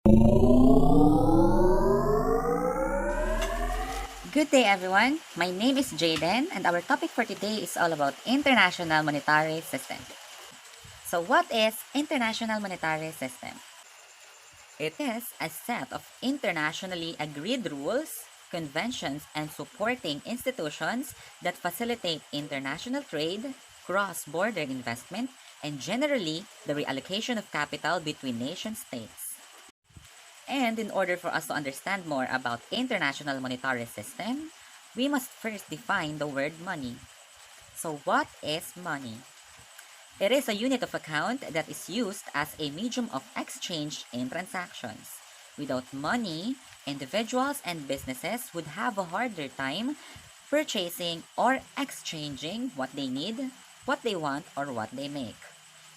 Good day, everyone. My name is Jdhen, and our topic for today is all about international monetary system. So, what is international monetary system? It is a set of internationally agreed rules, conventions, and supporting institutions that facilitate international trade, cross-border investment, and generally the reallocation of capital between nation states. And in order for us to understand more about international monetary system, we must first define the word money. So what is money? It is a unit of account that is used as a medium of exchange in transactions. Without money, individuals and businesses would have a harder time purchasing or exchanging what they need, what they want, or what they make.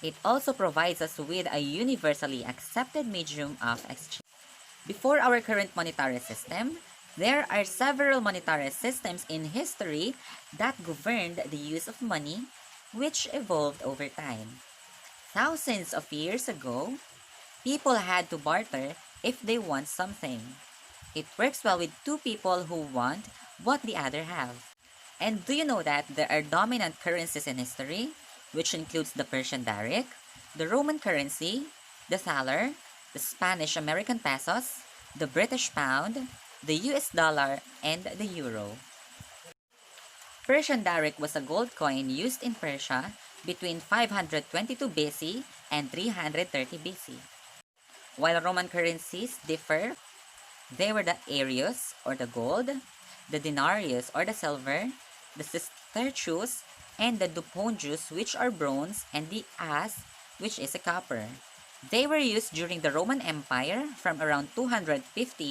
It also provides us with a universally accepted medium of exchange. Before our current monetary system, there are several monetary systems in history that governed the use of money, which evolved over time. Thousands of years ago, people had to barter if they want something. It works well with two people who want what the other have. And do you know that there are dominant currencies in history, which includes the Persian daric, the Roman currency, the thaler, the Spanish American pesos, the British pound, the US dollar, and the euro. Persian daric was a gold coin used in Persia between 522 BC and 330 BC. While Roman currencies differ, they were the Arius, or the gold, the denarius, or the silver, the sestertius, and the dupondius, which are bronze, and the as, which is a copper. They were used during the Roman Empire from around 250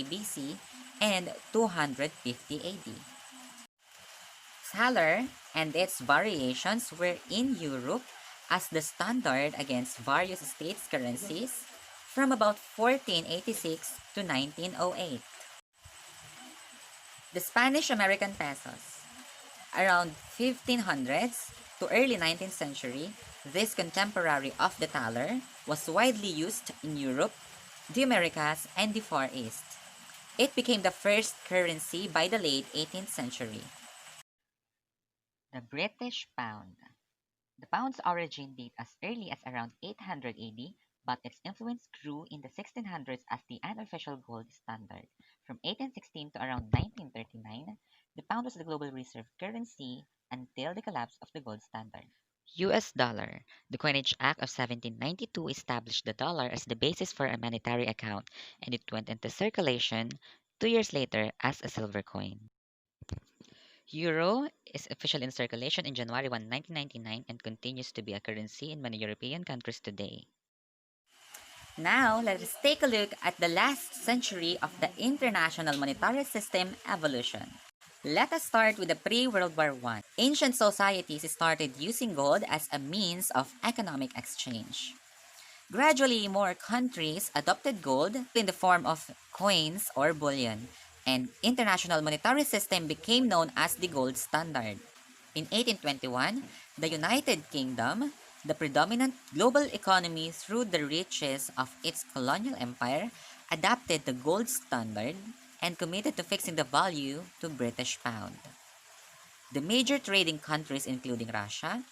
BC and 250 AD. Thaler and its variations were in Europe as the standard against various states' currencies from about 1486 to 1908. The Spanish American pesos. Around 1500s to early 19th century, this contemporary of the thaler was widely used in Europe, the Americas, and the Far East. It became the first currency by the late 18th century. The British pound. The pound's origin date as early as around 800 AD, but its influence grew in the 1600s as the unofficial gold standard. From 1816 to around 1939, the pound was the global reserve currency until the collapse of the gold standard. US dollar. The Coinage Act of 1792 established the dollar as the basis for a monetary account, and it went into circulation 2 years later as a silver coin. Euro is officially in circulation in January 1, 1999 and continues to be a currency in many European countries today. Now, let us take a look at the last century of the international monetary system evolution. Let us start with the pre-World War I. Ancient societies started using gold as a means of economic exchange. Gradually, more countries adopted gold in the form of coins or bullion, and international monetary system became known as the gold standard. In 1821, the United Kingdom, the predominant global economy through the riches of its colonial empire, adopted the gold standard and committed to fixing the value to British pound. The major trading countries including Russia,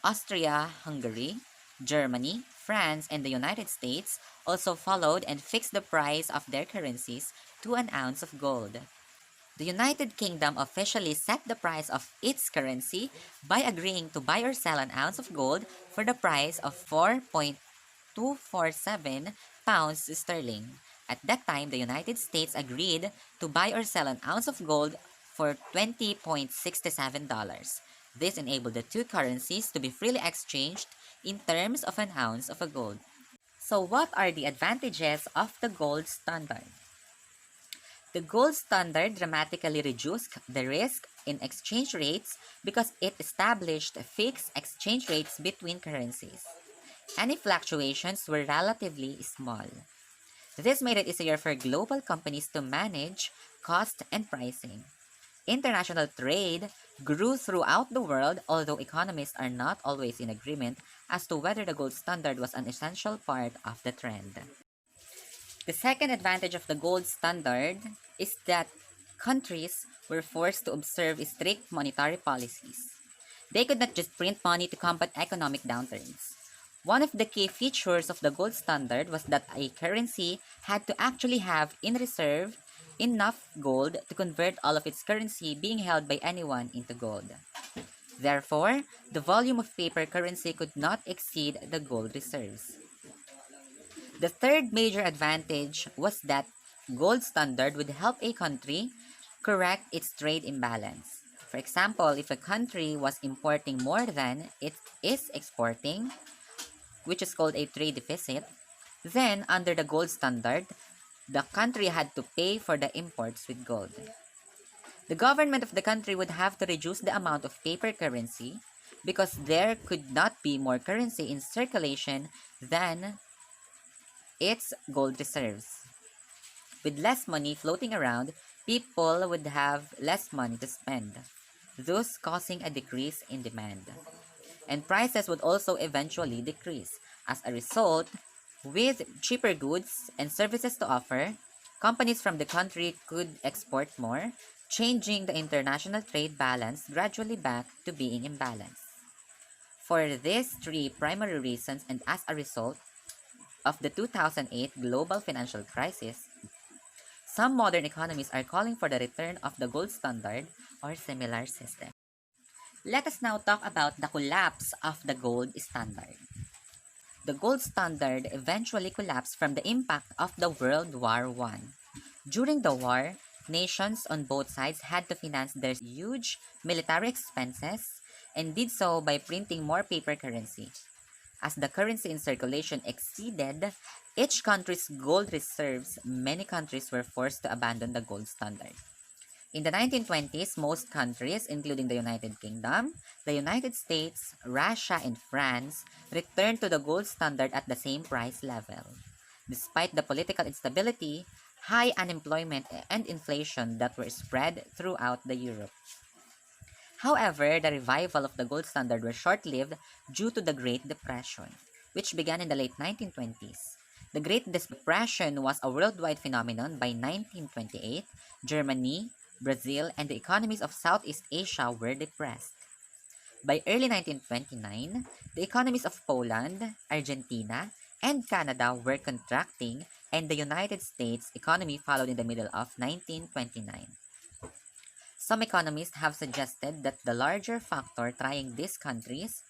Austria-Hungary, Germany, France, and the United States also followed and fixed the price of their currencies to an ounce of gold. The United Kingdom officially set the price of its currency by agreeing to buy or sell an ounce of gold for the price of 4.247 pounds sterling. At that time, the United States agreed to buy or sell an ounce of gold for $20.67. This enabled the two currencies to be freely exchanged in terms of an ounce of a gold. So what are the advantages of the gold standard? The gold standard dramatically reduced the risk in exchange rates because it established fixed exchange rates between currencies. Any fluctuations were relatively small. This made it easier for global companies to manage cost and pricing. International trade grew throughout the world, although economists are not always in agreement as to whether the gold standard was an essential part of the trend. The second advantage of the gold standard is that countries were forced to observe strict monetary policies. They could not just print money to combat economic downturns. One of the key features of the gold standard was that a currency had to actually have in reserve enough gold to convert all of its currency being held by anyone into gold. Therefore, the volume of paper currency could not exceed the gold reserves. The third major advantage was that gold standard would help a country correct its trade imbalance. For example, if a country was importing more than it is exporting, which is called a trade deficit, then under the gold standard, the country had to pay for the imports with gold. The government of the country would have to reduce the amount of paper currency because there could not be more currency in circulation than its gold reserves. With less money floating around, people would have less money to spend, thus causing a decrease in demand. And prices would also eventually decrease. As a result, with cheaper goods and services to offer, companies from the country could export more, changing the international trade balance gradually back to being in balance. For these three primary reasons, and as a result of the 2008 global financial crisis, some modern economies are calling for the return of the gold standard or similar system. Let us now talk about the collapse of the gold standard. The gold standard eventually collapsed from the impact of the World War I. During the war, nations on both sides had to finance their huge military expenses and did so by printing more paper currency. As the currency in circulation exceeded each country's gold reserves, many countries were forced to abandon the gold standard. In the 1920s, most countries, including the United Kingdom, the United States, Russia, and France, returned to the gold standard at the same price level. Despite the political instability, high unemployment, and inflation that were spread throughout the Europe. However, the revival of the gold standard was short-lived due to the Great Depression, which began in the late 1920s. The Great Depression was a worldwide phenomenon. By 1928, Germany, Brazil, and the economies of Southeast Asia were depressed. By early 1929, the economies of Poland, Argentina, and Canada were contracting, and the United States economy followed in the middle of 1929. Some economists have suggested that the larger factor trying these countries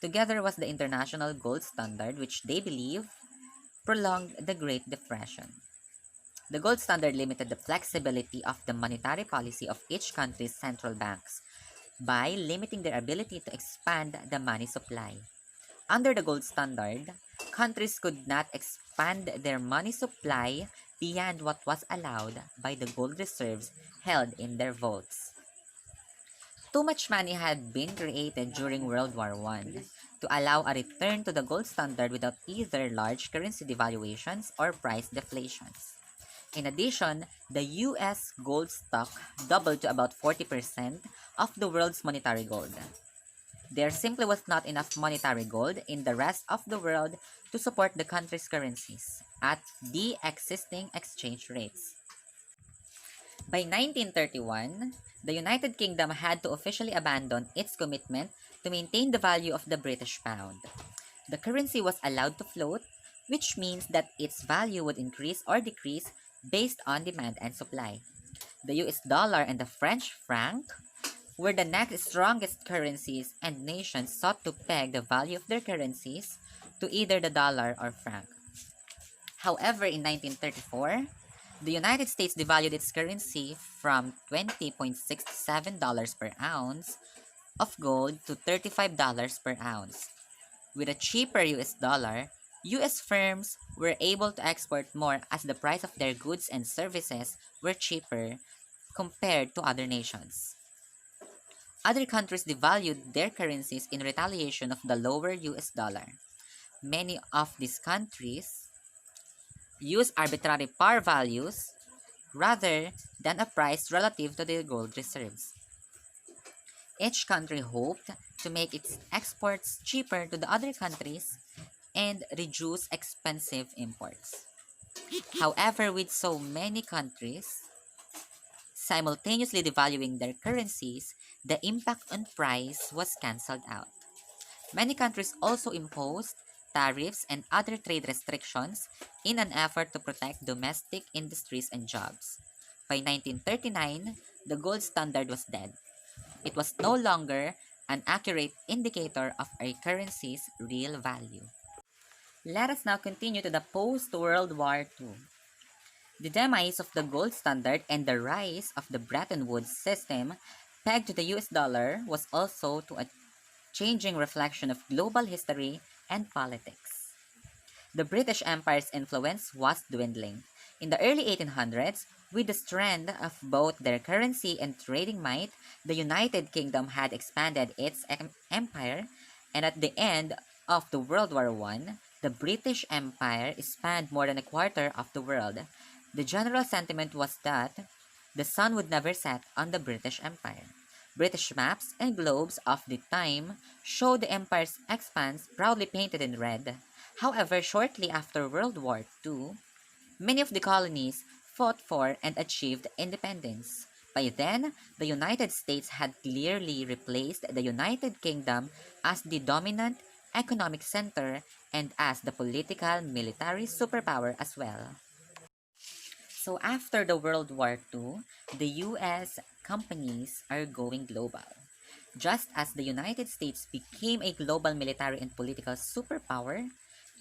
together was the international gold standard, which they believe prolonged the Great Depression. The gold standard limited the flexibility of the monetary policy of each country's central banks by limiting their ability to expand the money supply. Under the gold standard, countries could not expand their money supply beyond what was allowed by the gold reserves held in their vaults. Too much money had been created during World War I to allow a return to the gold standard without either large currency devaluations or price deflations. In addition, the US gold stock doubled to about 40% of the world's monetary gold. There simply was not enough monetary gold in the rest of the world to support the country's currencies at the existing exchange rates. By 1931, the United Kingdom had to officially abandon its commitment to maintain the value of the British pound. The currency was allowed to float, which means that its value would increase or decrease based on demand and supply. The US dollar and the French franc were the next strongest currencies, and nations sought to peg the value of their currencies to either the dollar or franc. However, in 1934, the United States devalued its currency from $20.67 per ounce of gold to $35 per ounce. With a cheaper US dollar, US firms were able to export more as the price of their goods and services were cheaper compared to other nations. Other countries devalued their currencies in retaliation of the lower US dollar. Many of these countries use arbitrary par values rather than a price relative to their gold reserves. Each country hoped to make its exports cheaper to the other countries and reduce expensive imports. However, with so many countries simultaneously devaluing their currencies, the impact on price was cancelled out. Many countries also imposed tariffs and other trade restrictions in an effort to protect domestic industries and jobs. By 1939, the gold standard was dead. It was no longer an accurate indicator of a currency's real value. Let us now continue to the post-World War II. The demise of the gold standard and the rise of the Bretton Woods system pegged to the US dollar was also to a changing reflection of global history and politics. The British Empire's influence was dwindling. In the early 1800s, with the strength of both their currency and trading might, the United Kingdom had expanded its empire, and at the end of the World War I, the British Empire spanned more than a quarter of the world. The general sentiment was that the sun would never set on the British Empire. British maps and globes of the time show the empire's expanse proudly painted in red. However, shortly after World War II, many of the colonies fought for and achieved independence. By then, the United States had clearly replaced the United Kingdom as the dominant economic center and as the political military superpower as well. So after the World War II, the US companies are going global. Just as the United States became a global military and political superpower,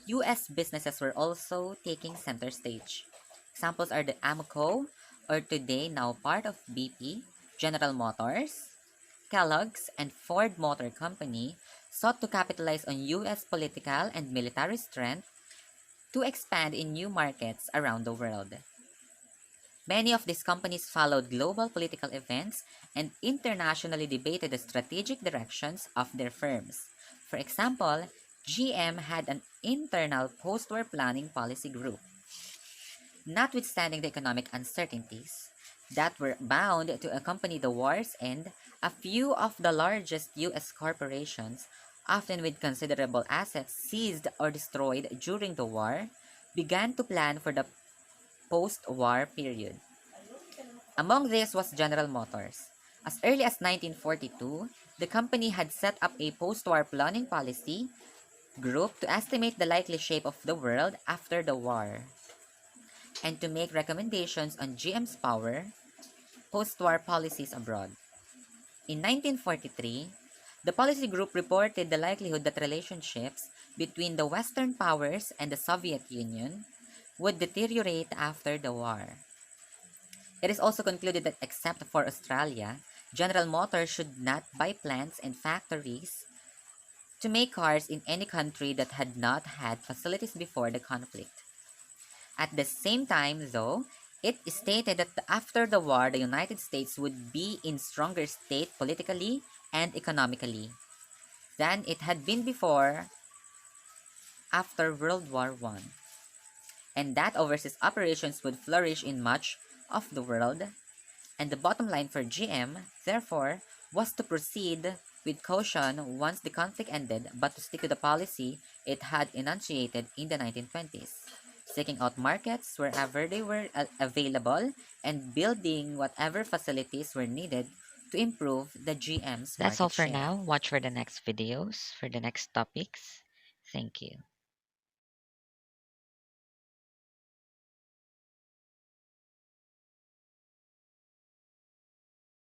US businesses were also taking center stage. Examples are the Amoco, or today now part of BP, General Motors, Kellogg's, and Ford Motor Company sought to capitalize on US political and military strength to expand in new markets around the world. Many of these companies followed global political events and internationally debated the strategic directions of their firms. For example, GM had an internal post-war planning policy group. Notwithstanding the economic uncertainties that were bound to accompany the war's end, a few of the largest U.S. corporations, often with considerable assets seized or destroyed during the war, began to plan for the post-war period. Among these was General Motors. As early as 1942, the company had set up a post-war planning policy group to estimate the likely shape of the world after the war and to make recommendations on GM's post-war policies abroad. In 1943, the policy group reported the likelihood that relationships between the Western powers and the Soviet Union would deteriorate after the war. It is also concluded that except for Australia, General Motors should not buy plants and factories to make cars in any country that had not had facilities before the conflict. At the same time, though, it stated that after the war, the United States would be in stronger state politically and economically than it had been before after World War I, and that overseas operations would flourish in much of the world, and the bottom line for GM, therefore, was to proceed with caution once the conflict ended, but to stick to the policy it had enunciated in the 1920s, seeking out markets wherever they were available and building whatever facilities were needed to improve the GM's That's all market for share. now. Watch for the next videos, for the next topics. Thank you.